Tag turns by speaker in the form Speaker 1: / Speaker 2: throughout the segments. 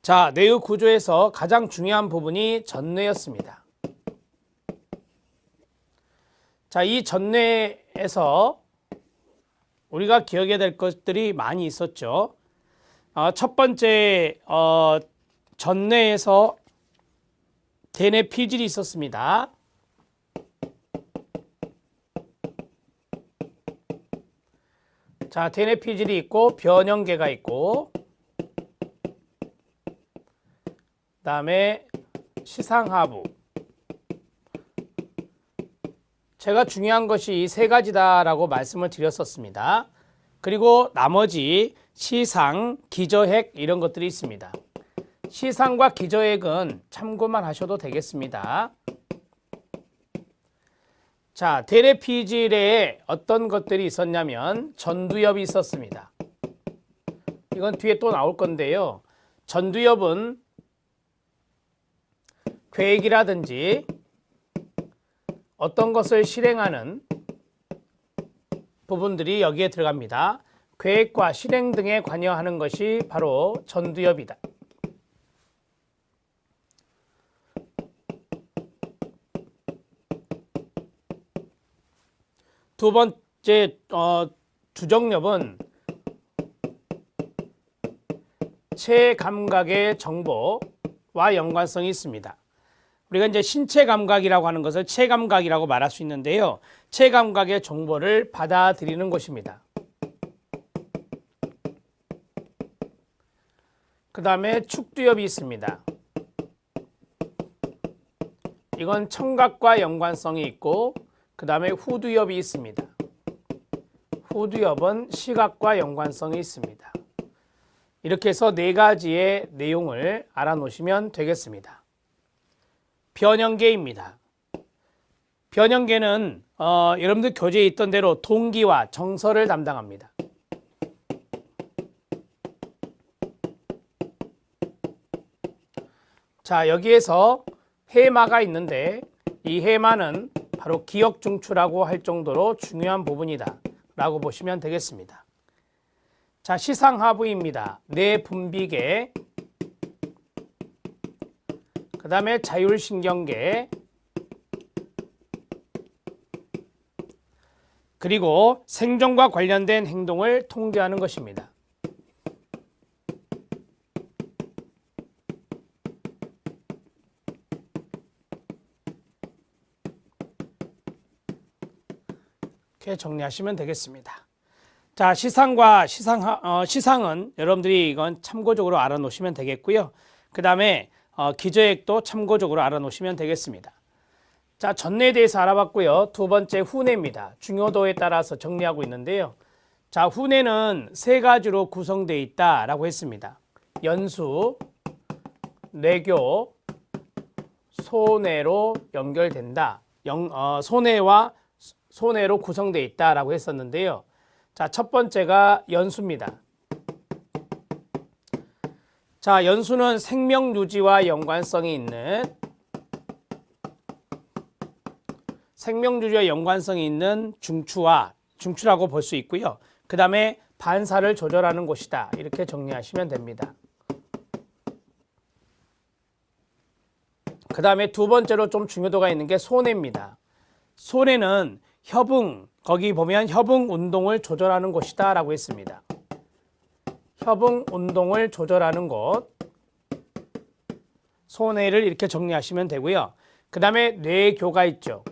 Speaker 1: 자, 뇌의 구조에서 가장 중요한 부분이 전뇌였습니다. 자, 이 전뇌에서 우리가 기억해야 될 것들이 많이 있었죠. 첫 번째, 전뇌에서 대뇌 피질이 있었습니다. 자, 대뇌 피질이 있고 변형계가 있고, 그 다음에 시상하부. 제가 중요한 것이 이 세 가지다라고 말씀을 드렸었습니다. 그리고 나머지 시상, 기저핵 이런 것들이 있습니다. 시상과 기저핵은 참고만 하셔도 되겠습니다. 자, 대뇌 피질에 어떤 것들이 있었냐면 전두엽이 있었습니다. 이건 뒤에 또 나올 건데요. 전두엽은 계획이라든지 어떤 것을 실행하는 부분들이 여기에 들어갑니다. 계획과 실행 등에 관여하는 것이 바로 전두엽이다. 두 번째 주정엽은 체감각의 정보와 연관성이 있습니다. 우리가 이제 신체 감각이라고 하는 것을 체감각이라고 말할 수 있는데요. 체감각의 정보를 받아들이는 것입니다. 그 다음에 축두엽이 있습니다. 이건 청각과 연관성이 있고, 그 다음에 후두엽이 있습니다. 후두엽은 시각과 연관성이 있습니다. 이렇게 해서 네 가지의 내용을 알아놓으시면 되겠습니다. 변형계입니다. 변형계는 여러분들 교재에 있던 대로 동기와 정서를 담당합니다. 자, 여기에서 해마가 있는데 이 해마는 바로 기억 중추라고 할 정도로 중요한 부분이다 라고 보시면 되겠습니다. 자, 시상하부입니다. 뇌분비계, 그 다음에 자율신경계, 그리고 생존과 관련된 행동을 통제하는 것입니다. 이렇게 정리하시면 되겠습니다. 자, 시상은 여러분들이 이건 참고적으로 알아놓으시면 되겠고요. 그 다음에 기저핵도 참고적으로 알아놓으시면 되겠습니다. 자, 전뇌에 대해서 알아봤고요. 두 번째 후뇌입니다. 중요도에 따라서 정리하고 있는데요. 자, 후뇌는 세 가지로 구성되어 있다라고 했습니다. 연수, 뇌교, 소뇌로 연결된다. 소뇌로 구성되어 있다라고 했었는데요. 자, 첫 번째가 연수입니다. 자, 연수는 생명 유지와 연관성이 있는 중추라고 볼 수 있고요. 그 다음에 반사를 조절하는 곳이다. 이렇게 정리하시면 됩니다. 그 다음에 두 번째로 좀 중요도가 있는 게 소뇌입니다. 소뇌는 협응, 거기 보면 협응 운동을 조절하는 곳이다 라고 했습니다. 협응 운동을 조절하는 곳, 소뇌를 이렇게 정리하시면 되고요. 그 다음에 뇌교가 있죠.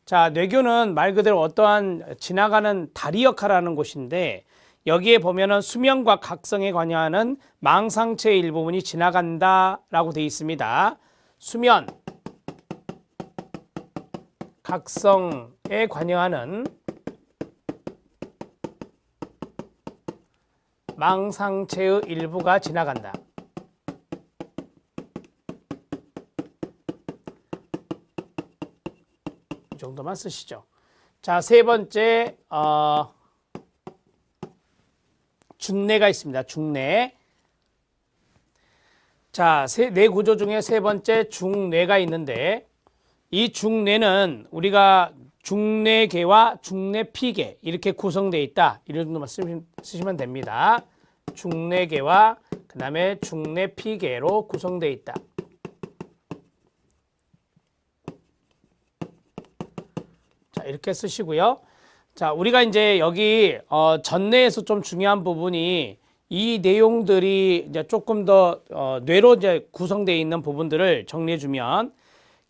Speaker 1: 자, 뇌교는 말 그대로 어떠한 지나가는 다리 역할을 하는 곳인데, 여기에 보면은 수면과 각성에 관여하는 망상체의 일부분이 지나간다 라고 되어 있습니다. 수면, 각성에 관여하는 망상체의 일부가 지나간다. 이 정도만 쓰시죠. 자, 세 번째 중뇌가 있습니다. 중뇌. 자, 뇌 구조 중에 세 번째 중뇌가 있는데, 이 중뇌는 우리가 중뇌계와 중뇌피계 이렇게 구성되어 있다. 이런 정도만 쓰시면 됩니다. 중뇌계와 그 그 다음에 중내 피계로 구성되어 있다. 자, 이렇게 쓰시고요. 자, 우리가 이제 여기 전내에서 좀 중요한 부분이 이 내용들이 이제 조금 더 뇌로 이제 구성되어 있는 부분들을 정리해 주면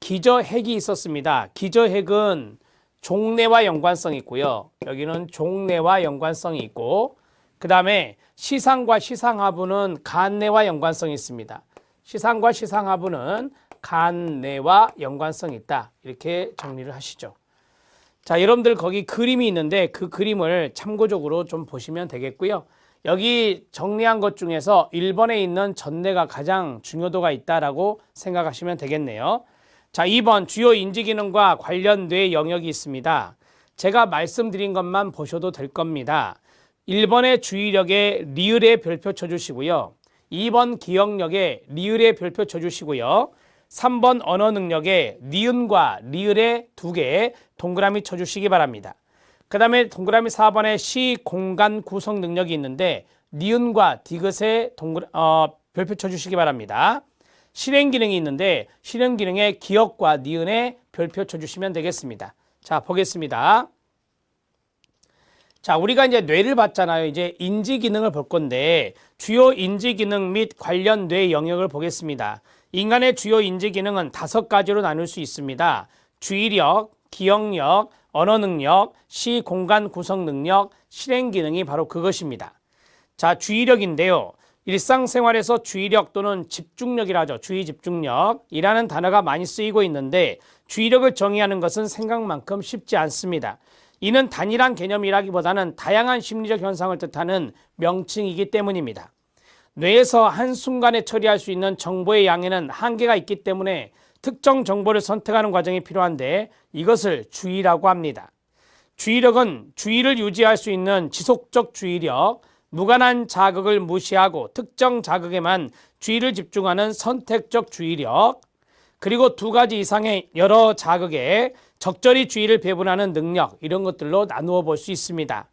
Speaker 1: 기저핵이 있었습니다. 기저핵은 종내와 연관성이 있고요. 여기는 종내와 연관성이 있고, 그 다음에 시상과 시상하부는 간내와 연관성이 있습니다. 시상과 시상하부는 간내와 연관성이 있다. 이렇게 정리를 하시죠. 자, 여러분들 거기 그림이 있는데 그 그림을 참고적으로 좀 보시면 되겠고요. 여기 정리한 것 중에서 1번에 있는 전내가 가장 중요도가 있다라고 생각하시면 되겠네요. 자, 2번 주요 인지기능과 관련 뇌 영역이 있습니다. 제가 말씀드린 것만 보셔도 될 겁니다. 1번의 주의력에 리을의 별표 쳐주시고요. 2번 기억력에 리을의 별표 쳐주시고요. 3번 언어 능력에 니은과 리을의 2개 동그라미 쳐주시기 바랍니다. 그 다음에 동그라미 4번에 시 공간 구성 능력이 있는데 니은과 디귿에 별표 쳐주시기 바랍니다. 실행 기능이 있는데 실행 기능에 기억과 니은에 별표 쳐주시면 되겠습니다. 자, 보겠습니다. 자, 우리가 이제 뇌를 봤잖아요. 이제 인지 기능을 볼 건데 주요 인지 기능 및 관련 뇌 영역을 보겠습니다. 인간의 주요 인지 기능은 5가지로 나눌 수 있습니다. 주의력, 기억력, 언어 능력, 시 공간 구성 능력, 실행 기능이 바로 그것입니다. 자, 주의력인데요. 일상생활에서 주의력 또는 집중력이라 하죠. 주의 집중력이라는 단어가 많이 쓰이고 있는데 주의력을 정의하는 것은 생각만큼 쉽지 않습니다. 이는 단일한 개념이라기보다는 다양한 심리적 현상을 뜻하는 명칭이기 때문입니다. 뇌에서 한순간에 처리할 수 있는 정보의 양에는 한계가 있기 때문에 특정 정보를 선택하는 과정이 필요한데 이것을 주의라고 합니다. 주의력은 주의를 유지할 수 있는 지속적 주의력, 무관한 자극을 무시하고 특정 자극에만 주의를 집중하는 선택적 주의력, 그리고 2가지 이상의 여러 자극에 적절히 주의를 배분하는 능력, 이런 것들로 나누어 볼 수 있습니다.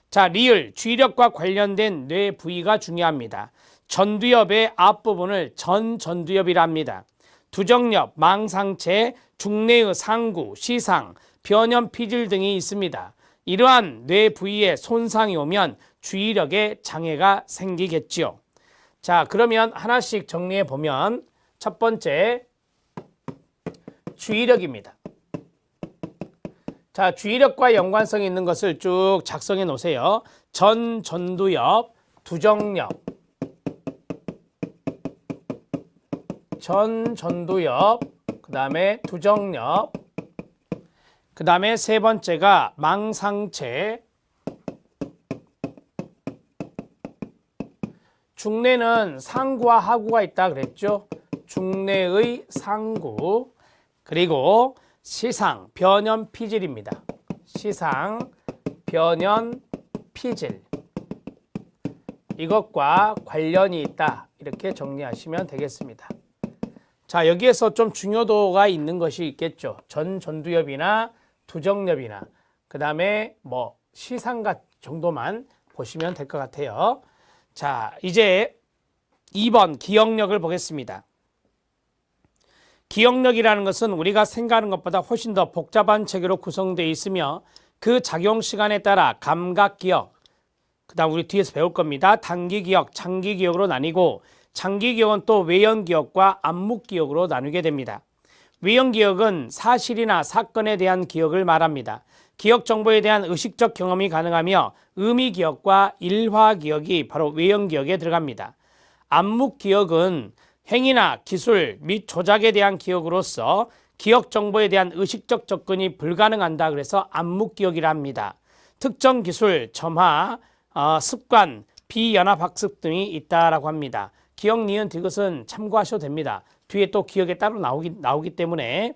Speaker 1: 자, 리을, 주의력과 관련된 뇌 부위가 중요합니다. 전두엽의 앞부분을 전두엽이라 합니다. 두정엽, 망상체, 중내의 상구, 시상, 변염, 피질 등이 있습니다. 이러한 뇌 부위에 손상이 오면 주의력에 장애가 생기겠지요. 자, 그러면 하나씩 정리해 보면 첫 번째, 주의력입니다. 자, 주의력과 연관성이 있는 것을 쭉 작성해 놓으세요. 전두엽, 두정엽, 전두엽, 그 다음에 두정엽, 그 다음에 3번째가 망상체, 중내는 상구와 하구가 있다 그랬죠. 중내의 상구, 그리고 시상, 변연, 피질입니다. 시상, 변연, 피질, 이것과 관련이 있다, 이렇게 정리하시면 되겠습니다. 자, 여기에서 좀 중요도가 있는 것이 있겠죠. 전두엽이나 두정엽이나 그 다음에 뭐 시상각 정도만 보시면 될 것 같아요. 자, 이제 2번 기억력을 보겠습니다. 기억력이라는 것은 우리가 생각하는 것보다 훨씬 더 복잡한 체계로 구성되어 있으며 그 작용 시간에 따라 감각기억, 그 다음 우리 뒤에서 배울 겁니다. 단기기억, 장기기억으로 나뉘고 장기기억은 또 외연기억과 암묵기억으로 나누게 됩니다. 외연기억은 사실이나 사건에 대한 기억을 말합니다. 기억 정보에 대한 의식적 경험이 가능하며 의미기억과 일화기억이 바로 외연기억에 들어갑니다. 암묵기억은 행위나 기술 및 조작에 대한 기억으로서 기억 정보에 대한 의식적 접근이 불가능한다, 그래서 암묵기억이라 합니다. 특정 기술, 점화, 습관, 비연합학습 등이 있다라고 합니다. 기억, 니은, 디귿은 참고하셔도 됩니다. 뒤에 또 기억에 따로 나오기 때문에.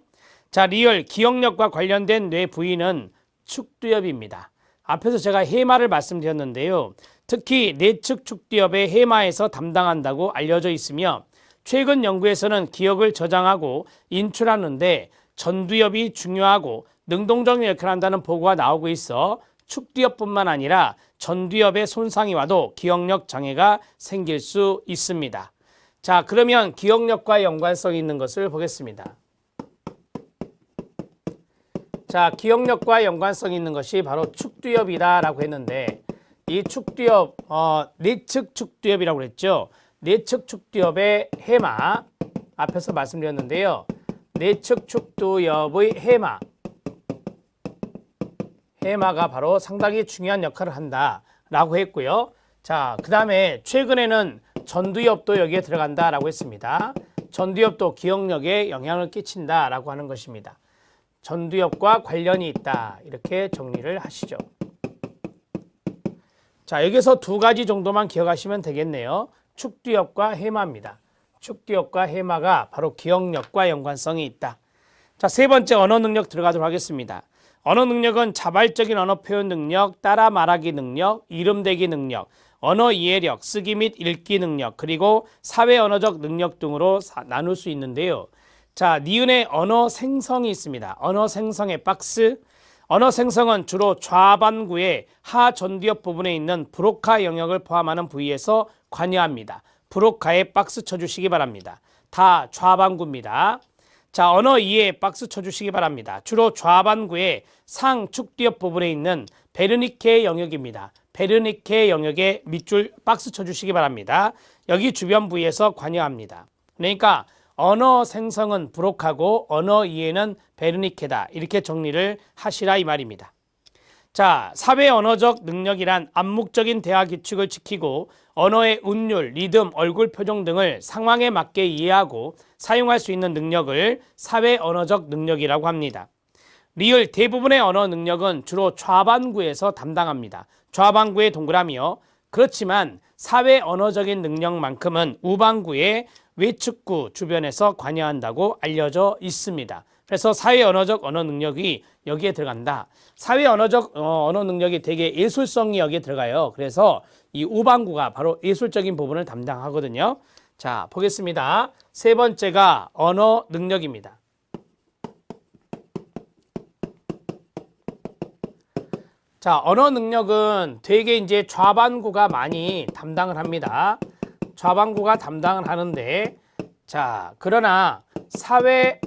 Speaker 1: 자, 리얼, 기억력과 관련된 뇌 부위는 축두엽입니다. 앞에서 제가 해마를 말씀드렸는데요. 특히 내측 축두엽의 해마에서 담당한다고 알려져 있으며 최근 연구에서는 기억을 저장하고 인출하는데 전두엽이 중요하고 능동적 역할을 한다는 보고가 나오고 있어 축두엽뿐만 아니라 전두엽에 손상이 와도 기억력 장애가 생길 수 있습니다. 자, 그러면 기억력과 연관성이 있는 것을 보겠습니다. 자, 기억력과 연관성이 있는 것이 바로 축두엽이다라고 했는데 이 축두엽, 내측 축두엽이라고 그랬죠. 내측 축두엽의 해마, 앞에서 말씀드렸는데요. 내측 축두엽의 해마가 바로 상당히 중요한 역할을 한다라고 했고요. 자, 그 다음에 최근에는 전두엽도 여기에 들어간다라고 했습니다. 전두엽도 기억력에 영향을 끼친다라고 하는 것입니다. 전두엽과 관련이 있다, 이렇게 정리를 하시죠. 자, 여기서 두 가지 정도만 기억하시면 되겠네요. 축두엽과 해마입니다. 축두엽과 해마가 바로 기억력과 연관성이 있다. 자, 세 번째 언어 능력 들어가도록 하겠습니다. 언어 능력은 자발적인 언어 표현 능력, 따라 말하기 능력, 이름대기 능력, 언어 이해력, 쓰기 및 읽기 능력, 그리고 사회 언어적 능력 등으로 나눌 수 있는데요. 자, 니은의 언어 생성이 있습니다. 언어 생성의 박스. 언어 생성은 주로 좌반구의 하전두엽 부분에 있는 브로카 영역을 포함하는 부위에서 관여합니다. 브로카에 박스 쳐주시기 바랍니다. 다 좌반구입니다. 자, 언어 이해에 박스 쳐주시기 바랍니다. 주로 좌반구의 상축두엽 부분에 있는 베르니케 영역입니다. 베르니케 영역에 밑줄 박스 쳐주시기 바랍니다. 여기 주변 부위에서 관여합니다. 그러니까 언어 생성은 브로카고 언어 이해는 베르니케다, 이렇게 정리를 하시라 이 말입니다. 자, 사회 언어적 능력이란 암묵적인 대화 규칙을 지키고 언어의 운율, 리듬, 얼굴 표정 등을 상황에 맞게 이해하고 사용할 수 있는 능력을 사회 언어적 능력이라고 합니다. 리을 대부분의 언어 능력은 주로 좌반구에서 담당합니다. 좌반구의 동그라미요. 그렇지만 사회 언어적인 능력만큼은 우반구의 외측구 주변에서 관여한다고 알려져 있습니다. 그래서 사회 언어적 언어 능력이 여기에 들어간다. 사회 언어적 언어 능력이 되게 예술성이 여기에 들어가요. 그래서 이 우반구가 바로 예술적인 부분을 담당하거든요. 자, 보겠습니다. 세 번째가 언어 능력입니다. 자, 언어 능력은 되게 이제 좌반구가 많이 담당을 합니다. 좌반구가 담당을 하는데, 자, 그러나 사회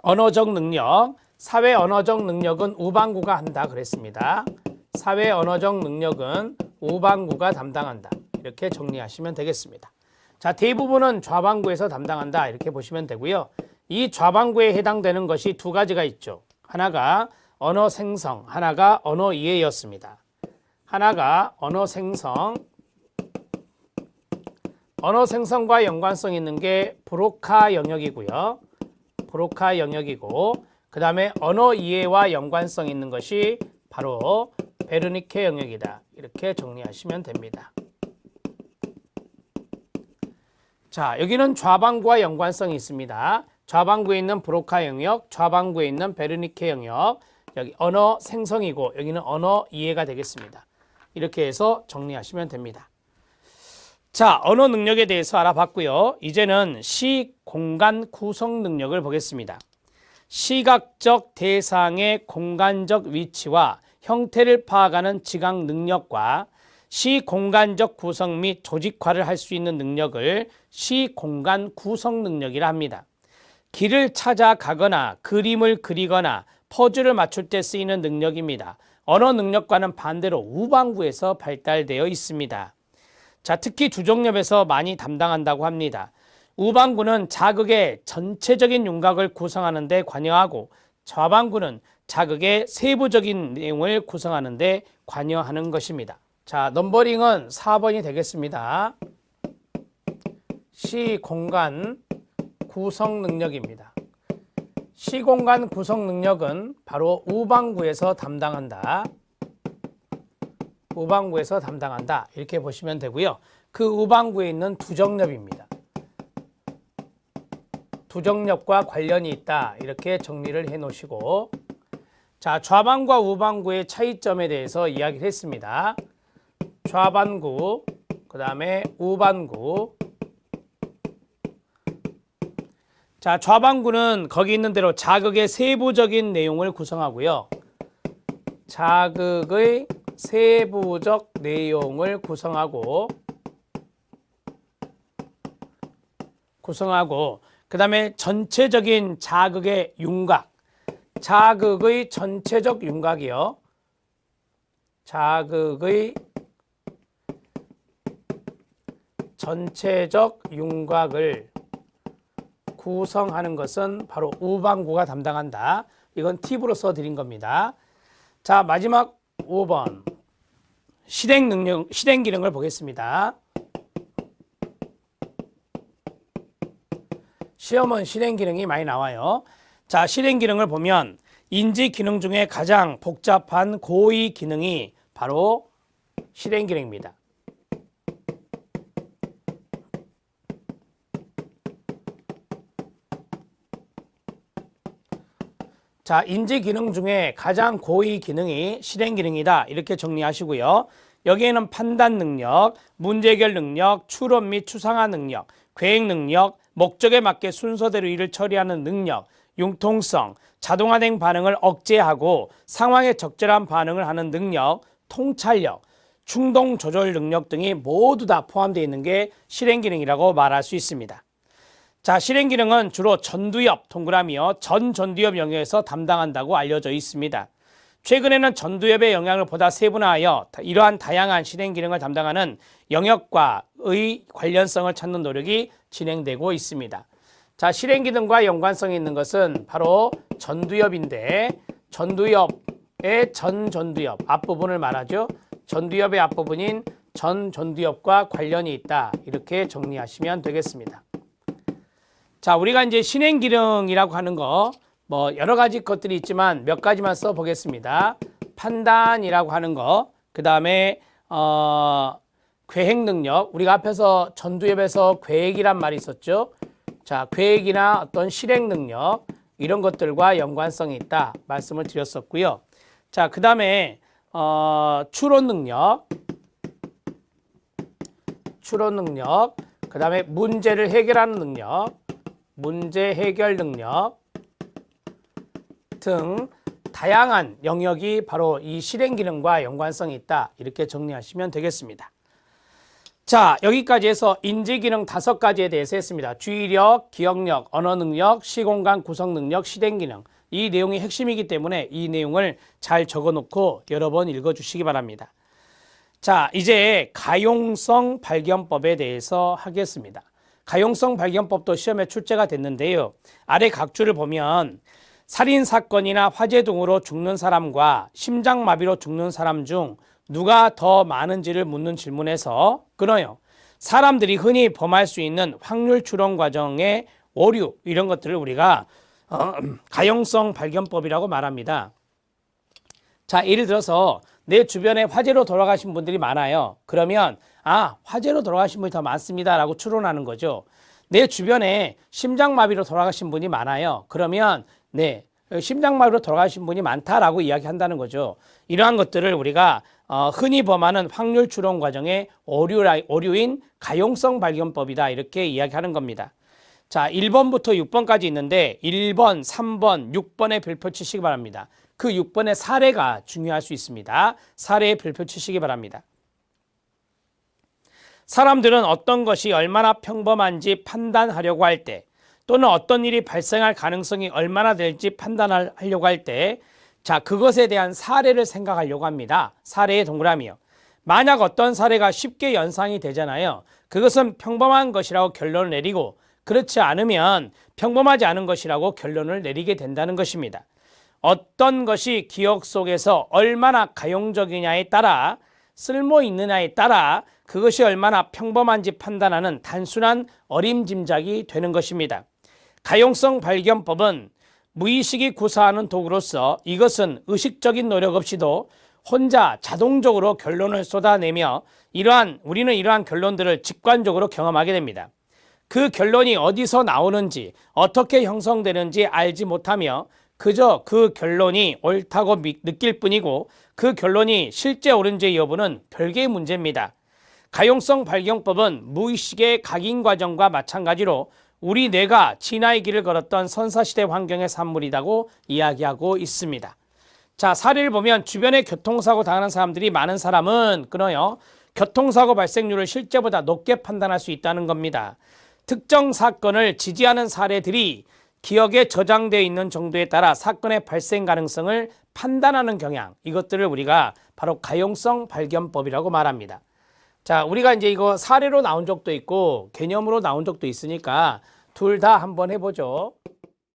Speaker 1: 언어적 능력, 사회 언어적 능력은 우반구가 한다 그랬습니다. 사회 언어적 능력은 우반구가 담당한다, 이렇게 정리하시면 되겠습니다. 자, 대부분은 좌반구에서 담당한다, 이렇게 보시면 되고요. 이 좌반구에 해당되는 것이 두 가지가 있죠. 하나가 언어 생성, 하나가 언어 이해였습니다. 하나가 언어 생성, 언어 생성과 연관성 있는 게 브로카 영역이고요. 브로카 영역이고, 그 다음에 언어 이해와 연관성 있는 것이 바로 베르니케 영역이다, 이렇게 정리하시면 됩니다. 자, 여기는 좌반구와 연관성이 있습니다. 좌반구에 있는 브로카 영역, 좌반구에 있는 베르니케 영역, 여기 언어 생성이고 여기는 언어 이해가 되겠습니다. 이렇게 해서 정리하시면 됩니다. 자, 언어 능력에 대해서 알아봤고요. 이제는 시 공간 구성 능력을 보겠습니다. 시각적 대상의 공간적 위치와 형태를 파악하는 지각 능력과 시공간적 구성 및 조직화를 할 수 있는 능력을 시공간 구성 능력이라 합니다. 길을 찾아가거나 그림을 그리거나 퍼즐을 맞출 때 쓰이는 능력입니다. 언어 능력과는 반대로 우반구에서 발달되어 있습니다. 자, 특히 주종엽에서 많이 담당한다고 합니다. 우반구는 자극의 전체적인 윤곽을 구성하는 데 관여하고 좌반구는 자극의 세부적인 내용을 구성하는 데 관여하는 것입니다. 자, 넘버링은 4번이 되겠습니다. 시공간 구성 능력입니다. 시공간 구성 능력은 바로 우반구에서 담당한다. 우반구에서 담당한다, 이렇게 보시면 되고요. 그 우반구에 있는 두정엽입니다. 두정엽과 관련이 있다, 이렇게 정리를 해 놓으시고, 자, 좌반구와 우반구의 차이점에 대해서 이야기를 했습니다. 좌반구, 그 다음에 우반구. 자, 좌반구는 거기 있는 대로 자극의 세부적인 내용을 구성하고요. 자극의 세부적 내용을 구성하고 그 다음에 전체적인 자극의 윤곽, 자극의 전체적 윤곽이요. 자극의 전체적 윤곽을 구성하는 것은 바로 우방구가 담당한다. 이건 팁으로 써드린 겁니다. 자, 마지막 5번 실행 기능을 보겠습니다. 시험은 실행 기능이 많이 나와요. 자, 실행 기능을 보면 인지 기능 중에 가장 복잡한 고의 기능이 바로 실행 기능입니다. 자, 인지 기능 중에 가장 고의 기능이 실행 기능이다. 이렇게 정리하시고요. 여기에는 판단 능력, 문제 해결 능력, 추론 및 추상화 능력, 계획 능력, 목적에 맞게 순서대로 일을 처리하는 능력, 융통성, 자동화된 반응을 억제하고 상황에 적절한 반응을 하는 능력, 통찰력, 충동 조절 능력 등이 모두 다 포함되어 있는 게 실행 기능이라고 말할 수 있습니다. 자, 실행 기능은 주로 전두엽 동그라미요. 전두엽 영역에서 담당한다고 알려져 있습니다. 최근에는 전두엽의 영역을 보다 세분화하여 이러한 다양한 실행 기능을 담당하는 영역과의 관련성을 찾는 노력이 진행되고 있습니다. 자, 실행 기능과 연관성이 있는 것은 바로 전두엽인데, 전두엽의 전두엽 앞부분을 말하죠. 전두엽의 앞부분인 전두엽과 관련이 있다. 이렇게 정리하시면 되겠습니다. 자, 우리가 이제 실행 기능이라고 하는 거 뭐 여러 가지 것들이 있지만 몇 가지만 써 보겠습니다. 판단이라고 하는 거, 그 다음에 계획 능력, 우리가 앞에서 전두엽에서 계획이란 말이 있었죠. 자, 계획이나 어떤 실행 능력 이런 것들과 연관성이 있다 말씀을 드렸었고요. 자, 그 다음에 추론 능력, 그 다음에 문제를 해결하는 능력, 문제 해결 능력 등 다양한 영역이 바로 이 실행 기능과 연관성이 있다. 이렇게 정리하시면 되겠습니다. 자, 여기까지 해서 인지 기능 5가지에 대해서 했습니다. 주의력, 기억력, 언어 능력, 시공간 구성 능력, 실행 기능. 이 내용이 핵심이기 때문에 이 내용을 잘 적어놓고 여러 번 읽어주시기 바랍니다. 자, 이제 가용성 발견법에 대해서 하겠습니다. 가용성 발견법도 시험에 출제가 됐는데요. 아래 각주를 보면 살인사건이나 화재 등으로 죽는 사람과 심장마비로 죽는 사람 중 누가 더 많은지를 묻는 질문에서 끊어요. 사람들이 흔히 범할 수 있는 확률 추론 과정의 오류, 이런 것들을 우리가 가용성 발견법이라고 말합니다. 자, 예를 들어서 내 주변에 화재로 돌아가신 분들이 많아요. 그러면 화재로 돌아가신 분이 더 많습니다 라고 추론하는 거죠. 내 주변에 심장마비로 돌아가신 분이 많아요. 그러면 네, 심장마비로 돌아가신 분이 많다라고 이야기한다는 거죠. 이러한 것들을 우리가 흔히 범하는 확률 추론 과정의 오류인 가용성 발견법이다. 이렇게 이야기하는 겁니다. 자, 1번부터 6번까지 있는데 1번, 3번, 6번에 별표 치시기 바랍니다. 그 6번의 사례가 중요할 수 있습니다. 사례에 별표 치시기 바랍니다. 사람들은 어떤 것이 얼마나 평범한지 판단하려고 할 때, 또는 어떤 일이 발생할 가능성이 얼마나 될지 판단하려고 할 때, 자, 그것에 대한 사례를 생각하려고 합니다. 사례의 동그라미요. 만약 어떤 사례가 쉽게 연상이 되잖아요. 그것은 평범한 것이라고 결론을 내리고, 그렇지 않으면 평범하지 않은 것이라고 결론을 내리게 된다는 것입니다. 어떤 것이 기억 속에서 얼마나 가용적이냐에 따라, 쓸모 있느냐에 따라 그것이 얼마나 평범한지 판단하는 단순한 어림짐작이 되는 것입니다. 가용성 발견법은 무의식이 구사하는 도구로서 이것은 의식적인 노력 없이도 혼자 자동적으로 결론을 쏟아내며 우리는 이러한 결론들을 직관적으로 경험하게 됩니다. 그 결론이 어디서 나오는지, 어떻게 형성되는지 알지 못하며 그저 그 결론이 옳다고 느낄 뿐이고, 그 결론이 실제 옳은지 여부는 별개의 문제입니다. 가용성 발견법은 무의식의 각인 과정과 마찬가지로 우리 뇌가 진화의 길을 걸었던 선사시대 환경의 산물이라고 이야기하고 있습니다. 자, 사례를 보면 주변에 교통사고 당하는 사람들이 많은 사람은 끊어요. 교통사고 발생률을 실제보다 높게 판단할 수 있다는 겁니다. 특정 사건을 지지하는 사례들이 기억에 저장되어 있는 정도에 따라 사건의 발생 가능성을 판단하는 경향, 이것들을 우리가 바로 가용성 발견법이라고 말합니다. 자, 우리가 이제 이거 사례로 나온 적도 있고 개념으로 나온 적도 있으니까 둘 다 한번 해보죠.